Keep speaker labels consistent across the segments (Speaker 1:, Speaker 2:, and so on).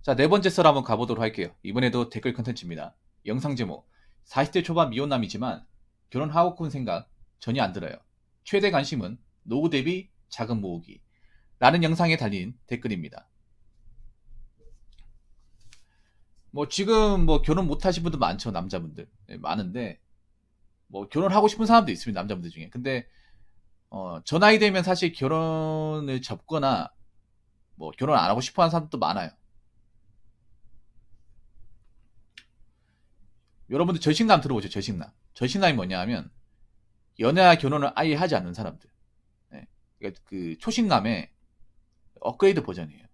Speaker 1: 자, 네 번째 썰 한번 가보도록 할게요. 이번에도 댓글 컨텐츠입니다. 영상 제목: 40대 초반 미혼남이지만 결혼하고픈 생각 전혀 안 들어요. 최대 관심은 노후 대비 자금 모으기 라는 영상에 달린 댓글입니다. 뭐 지금 뭐 결혼 못 하신 분도 많죠. 남자분들 많은데 뭐 결혼하고 싶은 사람도 있습니다. 남자분들 중에. 근데 저 나이 되면 사실 결혼을 접거나 뭐 결혼 안 하고 싶어 하는 사람도 많아요. 여러분들 절식남 들어보죠. 절식남. 절식남이 뭐냐 하면 연애와 결혼을 아예 하지 않는 사람들. 네. 그러니까 그 초식남의 업그레이드 버전이에요.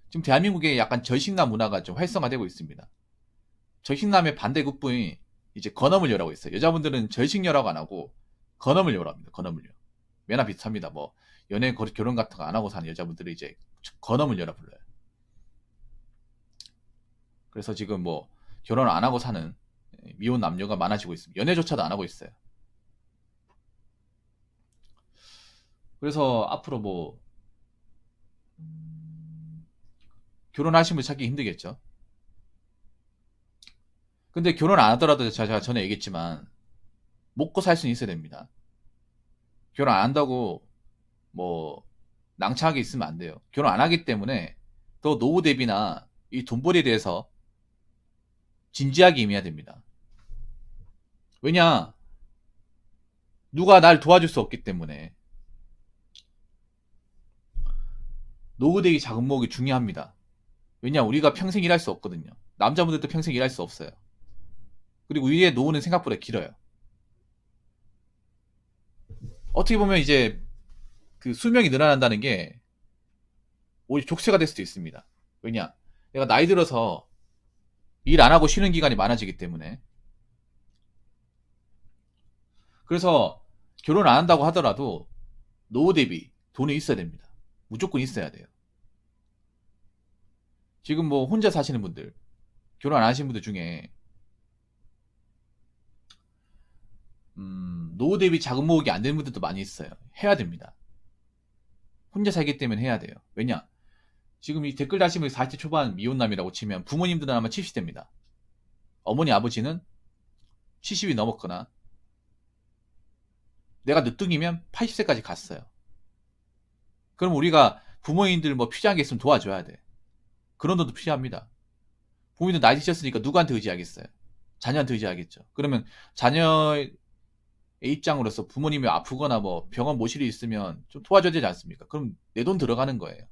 Speaker 1: 지금 대한민국에 약간 절식남 문화가 좀 활성화되고 있습니다. 절식남의 반대급부인 이제 건어물녀라고 있어요. 여자분들은 절식녀라고 안 하고 건어물녀라고 합니다. 건어물녀. 매나 비슷합니다. 뭐 연애 결혼 같은 거 안 하고 사는 여자분들을 이제 건어물녀라 불러요. 그래서 지금 뭐 결혼 안 하고 사는 미혼 남녀가 많아지고 있습니다. 연애조차도 안 하고 있어요. 그래서 앞으로 뭐 결혼하시면 찾기 힘들겠죠. 근데 결혼 안 하더라도 제가 전에 얘기했지만 먹고 살 수는 있어야 됩니다. 결혼 안 한다고 뭐 낭창하게 있으면 안 돼요. 결혼 안 하기 때문에 더 노후 대비나 이 돈벌이에 대해서 진지하게 임해야 됩니다. 왜냐? 누가 날 도와줄 수 없기 때문에 노후 대비 자금 모으기 중요합니다. 왜냐? 우리가 평생 일할 수 없거든요. 남자분들도 평생 일할 수 없어요. 그리고 우리의 노후는 생각보다 길어요. 어떻게 보면 이제 그 수명이 늘어난다는 게 오히려 족쇄가 될 수도 있습니다. 왜냐? 내가 나이 들어서 일 안 하고 쉬는 기간이 많아지기 때문에. 그래서 결혼 안 한다고 하더라도 노후 대비 돈이 있어야 됩니다. 무조건 있어야 돼요. 지금 뭐 혼자 사시는 분들, 결혼 안 하신 분들 중에 노후 대비 자금 모으기 안 되는 분들도 많이 있어요. 해야 됩니다. 혼자 살기 때문에 해야 돼요. 왜냐? 지금 이 댓글 다시면 40대 초반 미혼남이라고 치면 부모님들은 아마 70대입니다. 어머니 아버지는 70이 넘었거나 내가 늦둥이면 80세까지 갔어요. 그럼 우리가 부모님들 뭐 필요한 게 있으면 도와줘야 돼. 그런 돈도 필요합니다. 부모님들 나이 드셨으니까 누구한테 의지하겠어요? 자녀한테 의지하겠죠. 그러면 자녀의 입장으로서 부모님이 아프거나 뭐 병원 모실 일이 있으면 좀 도와줘야 되지 않습니까? 그럼 내 돈 들어가는 거예요.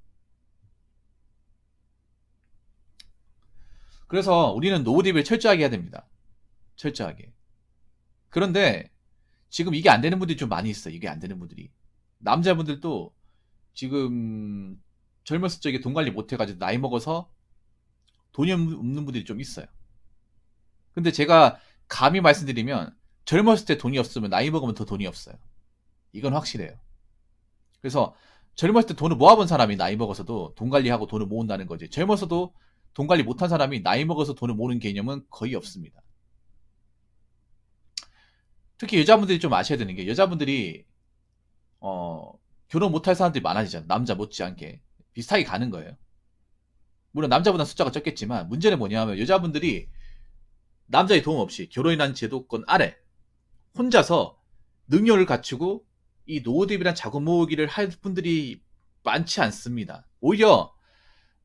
Speaker 1: 그래서 우리는 노후 대비를 철저하게 해야 됩니다. 철저하게. 그런데 지금 이게 안 되는 분들이 좀 많이 있어요. 이게 안 되는 분들이. 남자분들도 지금 젊었을 적에 돈 관리 못 해가지고 나이 먹어서 돈이 없는 분들이 좀 있어요. 근데 제가 감히 말씀드리면 젊었을 때 돈이 없으면 나이 먹으면 더 돈이 없어요. 이건 확실해요. 그래서 젊었을 때 돈을 모아본 사람이 나이 먹어서도 돈 관리하고 돈을 모은다는 거지. 젊어서도 돈 관리 못한 사람이 나이 먹어서 돈을 모으는 개념은 거의 없습니다. 특히 여자분들이 좀 아셔야 되는 게 여자분들이 결혼 못할 사람들이 많아지잖아. 남자 못지않게 비슷하게 가는 거예요. 물론 남자보다 숫자가 적겠지만 문제는 뭐냐면 여자분들이 남자의 도움 없이 결혼이라는 제도권 아래 혼자서 능력을 갖추고 이 노후 대비란 자금 모으기를 할 분들이 많지 않습니다. 오히려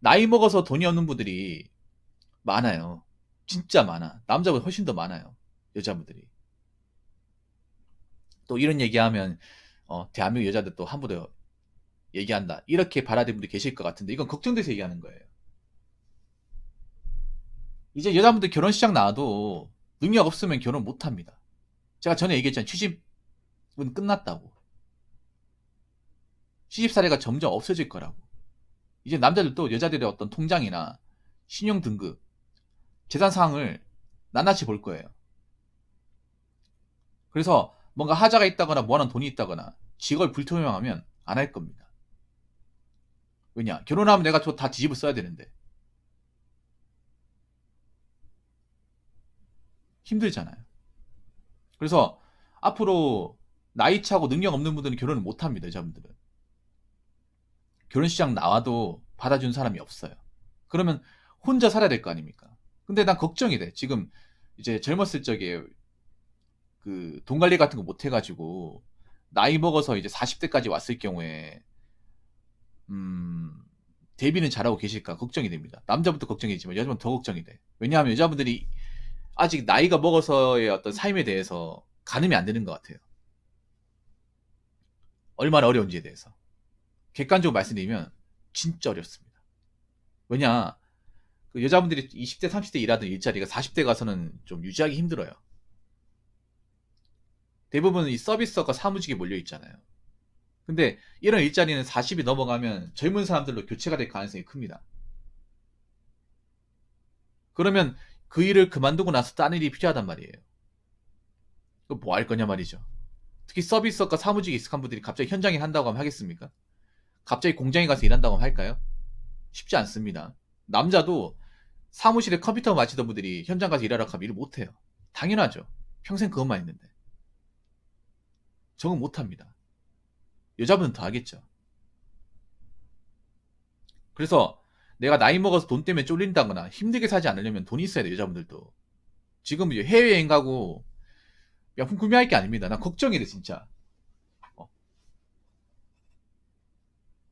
Speaker 1: 나이 먹어서 돈이 없는 분들이 많아요. 진짜 많아. 남자보다 훨씬 더 많아요. 여자분들이. 또 이런 얘기하면 대한민국 여자들 또 함부로 얘기한다. 이렇게 바라는 분들이 계실 것 같은데 이건 걱정돼서 얘기하는 거예요. 이제 여자분들 결혼 시장 나와도 능력 없으면 결혼 못 합니다. 제가 전에 얘기했잖아요. 취집은 끝났다고. 시집 사례가 점점 없어질 거라고. 이제 남자들도 여자들의 어떤 통장이나 신용 등급, 재산 사항을 낱낱이 볼 거예요. 그래서 뭔가 하자가 있다거나 뭐하는 돈이 있다거나 직업이 불투명하면 안 할 겁니다. 왜냐? 결혼하면 내가 저 다 뒤집어 써야 되는데. 힘들잖아요. 그래서 앞으로 나이 차고 능력 없는 분들은 결혼을 못 합니다. 여자분들은. 결혼 시장 나와도 받아준 사람이 없어요. 그러면 혼자 살아야 될 거 아닙니까? 근데 난 걱정이 돼. 지금 이제 젊었을 적에 그 돈 관리 같은 거 못 해가지고 나이 먹어서 이제 40대까지 왔을 경우에 음, 대비는 잘하고 계실까 걱정이 됩니다. 남자분도 걱정이지만 여자분 더 걱정이 돼. 왜냐하면 여자분들이 아직 나이가 먹어서의 어떤 삶에 대해서 가늠이 안 되는 것 같아요. 얼마나 어려운지에 대해서. 객관적으로 말씀드리면 진짜 어렵습니다. 왜냐, 그 여자분들이 20대, 30대 일하던 일자리가 40대 가서는 좀 유지하기 힘들어요. 대부분 이 서비스업과 사무직에 몰려 있잖아요. 근데 이런 일자리는 40이 넘어가면 젊은 사람들로 교체가 될 가능성이 큽니다. 그러면 그 일을 그만두고 나서 딴 일이 필요하단 말이에요. 뭐 할 거냐 말이죠. 특히 서비스업과 사무직에 익숙한 분들이 갑자기 현장에 한다고 하면 하겠습니까? 갑자기 공장에 가서 일한다고 하면 할까요? 쉽지 않습니다. 남자도 사무실에 컴퓨터 마치던 분들이 현장 가서 일하라고 하면 일 못해요. 당연하죠. 평생 그것만 했는데. 적응 못합니다. 여자분은 더 하겠죠. 그래서 내가 나이 먹어서 돈 때문에 쫄린다거나 힘들게 사지 않으려면 돈이 있어야 돼, 여자분들도. 지금 이제 해외여행 가고 명품 구매할 게 아닙니다. 난 걱정이 돼, 진짜. 어.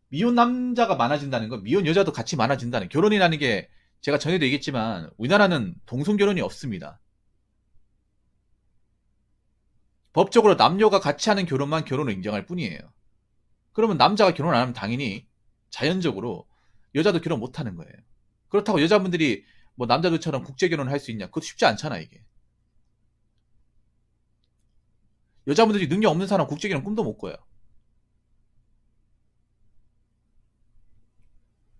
Speaker 1: 미혼 남자가 많아진다는 건 미혼 여자도 같이 많아진다는, 결혼이라는 게 제가 전에도 얘기했지만 우리나라는 동성결혼이 없습니다. 법적으로 남녀가 같이 하는 결혼만 결혼을 인정할 뿐이에요. 그러면 남자가 결혼 안 하면 당연히 자연적으로 여자도 결혼 못 하는 거예요. 그렇다고 여자분들이 뭐 남자들처럼 국제 결혼을 할 수 있냐? 그것도 쉽지 않잖아, 이게. 여자분들이 능력 없는 사람 국제 결혼 꿈도 못 꿔요.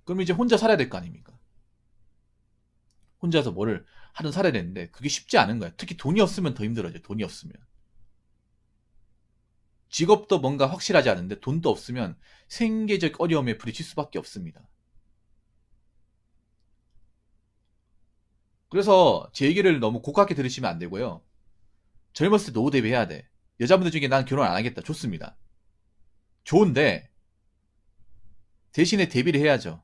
Speaker 1: 그럼 이제 혼자 살아야 될 거 아닙니까? 혼자서 뭐를 하든 살아야 되는데 그게 쉽지 않은 거야. 특히 돈이 없으면 더 힘들어져. 돈이 없으면. 직업도 뭔가 확실하지 않은데 돈도 없으면 생계적 어려움에 부딪힐 수밖에 없습니다. 그래서 제 얘기를 너무 고깝게 들으시면 안 되고요. 젊었을 때 노후 대비해야 돼. 여자분들 중에 난 결혼 안 하겠다. 좋습니다. 좋은데 대신에 대비를 해야죠.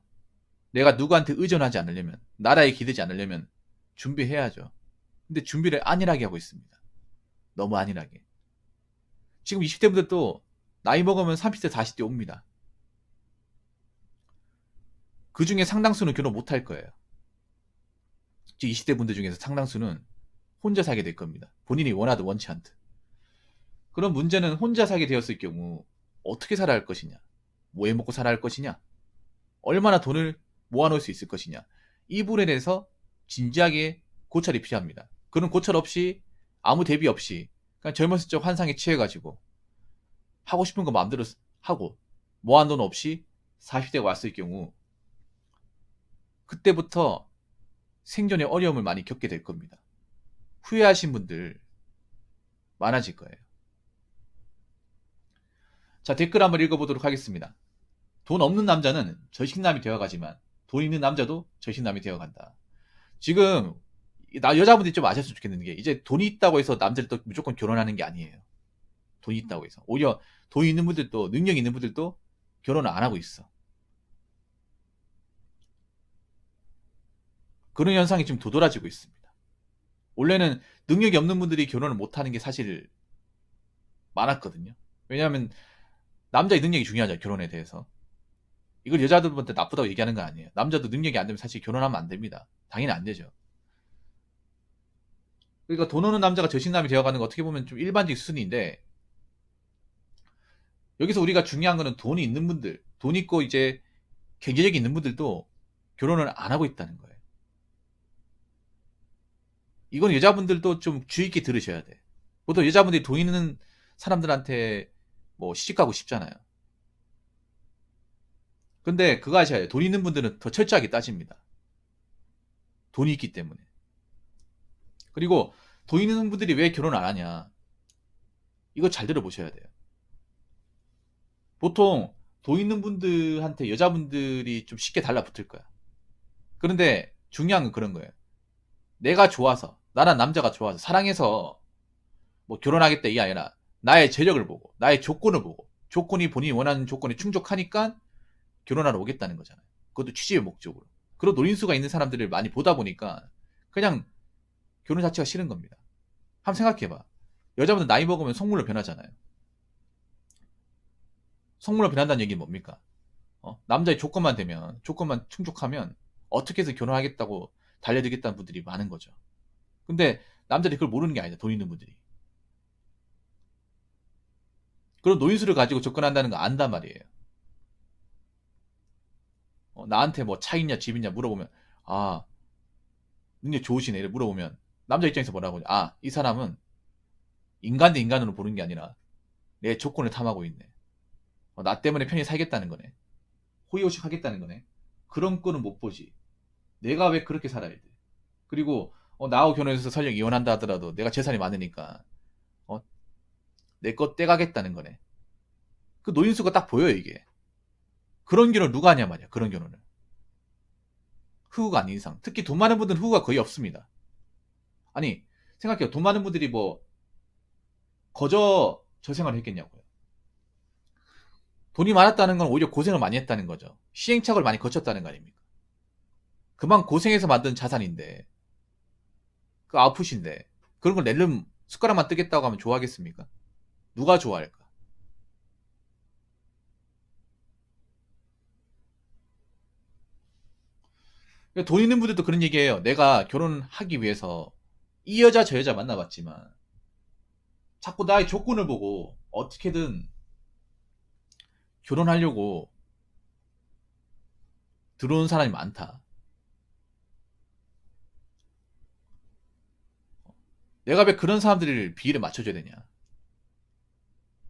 Speaker 1: 내가 누구한테 의존하지 않으려면, 나라에 기대지 않으려면 준비해야죠. 근데 준비를 안일하게 하고 있습니다. 너무 안일하게. 지금 20대 분들도 나이 먹으면 30대, 40대 옵니다. 그 중에 상당수는 결혼 못 할 거예요. 즉 20대 분들 중에서 상당수는 혼자 살게 될 겁니다. 본인이 원하든 원치 않든. 그런 문제는 혼자 살게 되었을 경우 어떻게 살아야 할 것이냐, 뭐 해먹고 살아야 할 것이냐, 얼마나 돈을 모아놓을 수 있을 것이냐, 이 부분에 대해서 진지하게 고찰이 필요합니다. 그런 고찰 없이 아무 대비 없이 그냥 젊었을 적 환상에 취해가지고 하고 싶은 거 마음대로 하고 모아놓은 돈 없이 40대가 왔을 경우 그때부터 생존의 어려움을 많이 겪게 될 겁니다. 후회하신 분들 많아질 거예요. 자, 댓글 한번 읽어보도록 하겠습니다. 돈 없는 남자는 저식남이 되어가지만 돈 있는 남자도 저식남이 되어간다. 지금 여자분들이 좀 아셨으면 좋겠는 게, 이제 돈이 있다고 해서 남자들 또 무조건 결혼하는 게 아니에요. 돈이 있다고 해서. 오히려 돈 있는 분들도, 능력 있는 분들도 결혼을 안 하고 있어. 그런 현상이 지금 도드라지고 있습니다. 원래는 능력이 없는 분들이 결혼을 못하는 게 사실 많았거든요. 왜냐하면 남자의 능력이 중요하죠, 결혼에 대해서. 이걸 여자들한테 나쁘다고 얘기하는 건 아니에요. 남자도 능력이 안 되면 사실 결혼하면 안 됩니다. 당연히 안 되죠. 그러니까 돈 없는 남자가 저식남이 되어가는 거 어떻게 보면 좀 일반적인 수준인데, 여기서 우리가 중요한 거는 돈이 있는 분들, 돈 있고 이제 경제력이 있는 분들도 결혼을 안 하고 있다는 거예요. 이건 여자분들도 좀 주의 있게 들으셔야 돼. 보통 여자분들이 돈 있는 사람들한테 뭐 시집가고 싶잖아요. 근데 그거 아셔야 해요. 돈 있는 분들은 더 철저하게 따집니다. 돈이 있기 때문에. 그리고 돈 있는 분들이 왜 결혼 안 하냐, 이거 잘 들어보셔야 돼요. 보통 돈 있는 분들한테 여자분들이 좀 쉽게 달라붙을 거야. 그런데 중요한 건 그런 거예요. 내가 좋아서, 나란 남자가 좋아서 사랑해서 뭐 결혼하겠다 이게 아니라 나의 재력을 보고 나의 조건을 보고, 조건이 본인이 원하는 조건에 충족하니까 결혼하러 오겠다는 거잖아요. 그것도 취지의 목적으로. 그런 노인수가 있는 사람들을 많이 보다 보니까 그냥 결혼 자체가 싫은 겁니다. 한번 생각해봐. 여자분들 나이 먹으면 속물로 변하잖아요. 속물로 변한다는 얘기는 뭡니까? 남자의 조건만 되면, 조건만 충족하면 어떻게 해서 결혼하겠다고 달려들겠다는 분들이 많은 거죠. 근데 남자들이 그걸 모르는 게 아니다. 돈 있는 분들이. 그런 노인수를 가지고 접근한다는 거 안단 말이에요. 나한테 뭐 차 있냐 집 있냐 물어보면 아 능력 좋으시네 이래 물어보면 남자 입장에서 뭐라고 하냐. 아 이 사람은 인간 대 인간으로 보는 게 아니라 내 조건을 탐하고 있네. 나 때문에 편히 살겠다는 거네. 호의호식 하겠다는 거네. 그런 거는 못 보지. 내가 왜 그렇게 살아야 돼. 그리고 나하고 결혼해서 설령 이혼한다 하더라도 내가 재산이 많으니까 내 거 떼가겠다는 거네. 그 노인수가 딱 보여요 이게. 그런 결혼 누가 하냐 말이야. 그런 결혼을. 흑우가 아닌 이상. 특히 돈 많은 분들은 흑우가 거의 없습니다. 아니 생각해요. 돈 많은 분들이 뭐 거저 저 생활을 했겠냐고요. 돈이 많았다는 건 오히려 고생을 많이 했다는 거죠. 시행착오를 많이 거쳤다는 거 아닙니까? 그만 고생해서 만든 자산인데 그 아프신데 그런 걸 낼름 숟가락만 뜨겠다고 하면 좋아하겠습니까? 누가 좋아할까? 돈 있는 분들도 그런 얘기해요. 내가 결혼하기 위해서 이 여자 저 여자 만나봤지만 자꾸 나의 조건을 보고 어떻게든 결혼하려고 들어오는 사람이 많다. 내가 왜 그런 사람들을 비위를 맞춰줘야 되냐?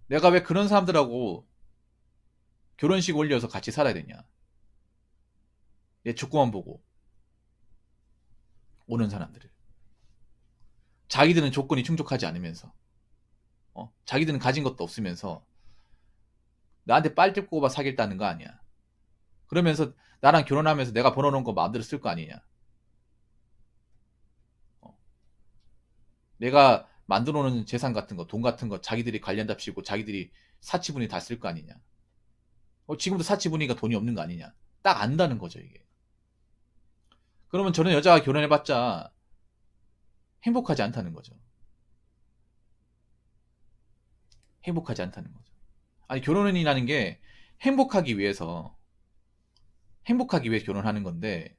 Speaker 1: 내가 왜 그런 사람들하고 결혼식 올려서 같이 살아야 되냐? 내 조건만 보고 오는 사람들을. 자기들은 조건이 충족하지 않으면서 자기들은 가진 것도 없으면서 나한테 빨대 꼽아 사겠다는 거 아니야. 그러면서 나랑 결혼하면서 내가 벌어놓은 거 마음대로 쓸 거 아니냐. 내가 만들어 놓은 재산 같은 거, 돈 같은 거 자기들이 관련답시고 자기들이 사치분이 다 쓸 거 아니냐. 지금도 사치분이가 돈이 없는 거 아니냐. 딱 안다는 거죠 이게. 그러면 저는 여자가 결혼해봤자 행복하지 않다는 거죠. 행복하지 않다는 거죠. 아니 결혼이라는 게 행복하기 위해서 결혼하는 건데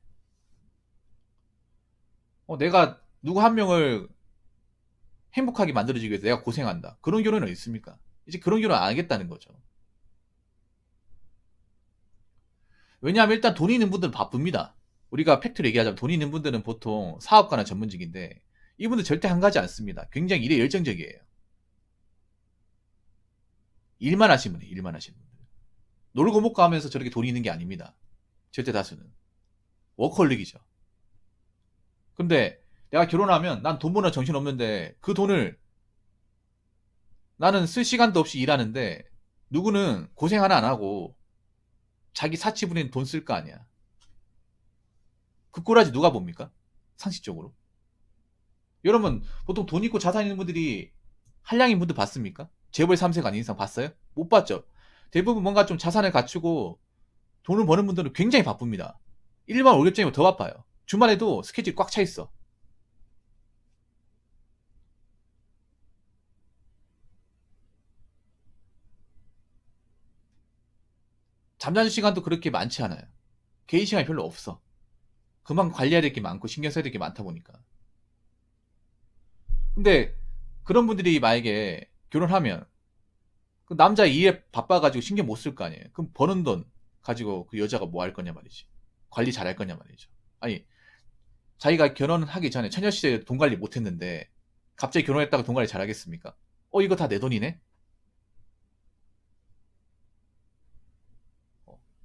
Speaker 1: 내가 누구 한 명을 행복하게 만들어주기 위해서 내가 고생한다. 그런 결혼은 있습니까? 이제 그런 결혼 안 하겠다는 거죠. 왜냐하면 일단 돈 있는 분들은 바쁩니다. 우리가 팩트를 얘기하자면 돈 있는 분들은 보통 사업가나 전문직인데 이분들 절대 한가하지 않습니다. 굉장히 일에 열정적이에요. 일만 하시는 분이에요. 일만 하시는 분들. 놀고 먹고 하면서 저렇게 돈이 있는 게 아닙니다. 절대 다수는. 워커홀릭이죠. 근데 내가 결혼하면 난 돈 버는 정신 없는데 그 돈을 나는 쓸 시간도 없이 일하는데 누구는 고생 하나 안 하고 자기 사치 부린 돈 쓸 거 아니야. 그 꼬라지 누가 봅니까? 상식적으로. 여러분 보통 돈 있고 자산 있는 분들이 한량인 분들 봤습니까? 재벌 3세가 아닌 이상 봤어요? 못 봤죠. 대부분 뭔가 좀 자산을 갖추고 돈을 버는 분들은 굉장히 바쁩니다. 일반 월급쟁이보다 더 바빠요. 주말에도 스케줄이 꽉 차 있어. 잠자는 시간도 그렇게 많지 않아요. 개인 시간이 별로 없어. 그만 관리해야 될 게 많고 신경 써야 될 게 많다 보니까. 근데 그런 분들이 만약에 결혼하면 그 남자 일에 바빠가지고 신경 못 쓸 거 아니에요. 그럼 버는 돈 가지고 그 여자가 뭐 할 거냐 말이지. 관리 잘 할 거냐 말이죠. 아니 자기가 결혼하기 전에 처녀 시절에 돈 관리 못 했는데 갑자기 결혼했다가 돈 관리 잘 하겠습니까? 이거 다 내 돈이네?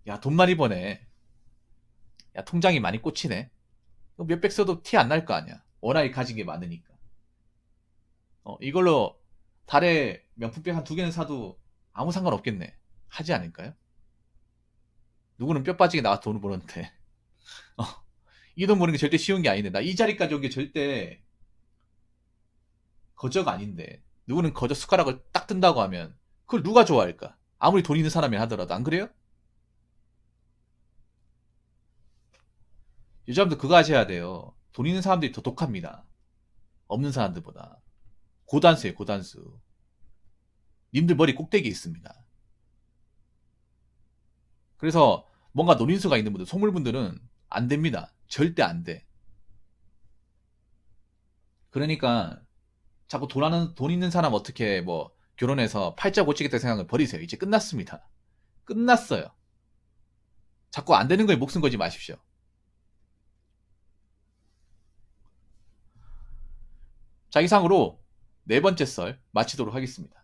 Speaker 1: 야, 돈 많이 버네. 야, 통장이 많이 꽂히네. 몇백 써도 티 안 날 거 아니야. 워낙에 가진 게 많으니까. 이걸로 달에 명품백 한 두 개는 사도 아무 상관 없겠네. 하지 않을까요? 누구는 뼈 빠지게 나와서 돈을 버는데. 이 돈 버는 게 절대 쉬운 게 아닌데. 나 이 자리까지 온 게 절대 거저가 아닌데. 누구는 거저 숟가락을 딱 뜬다고 하면 그걸 누가 좋아할까? 아무리 돈 있는 사람이 하더라도 안 그래요? 여자분들 그거 하셔야 돼요. 돈 있는 사람들이 더 독합니다. 없는 사람들보다. 고단수예요, 고단수. 님들 머리 꼭대기에 있습니다. 그래서 뭔가 노린수가 있는 분들, 속물분들은 안 됩니다. 절대 안 돼. 그러니까 자꾸 돈 있는 사람 어떻게 뭐 결혼해서 팔자 고치겠다 생각을 버리세요. 이제 끝났습니다. 끝났어요. 자꾸 안 되는 거에 목숨 걸지 마십시오. 자, 이상으로 네 번째 썰 마치도록 하겠습니다.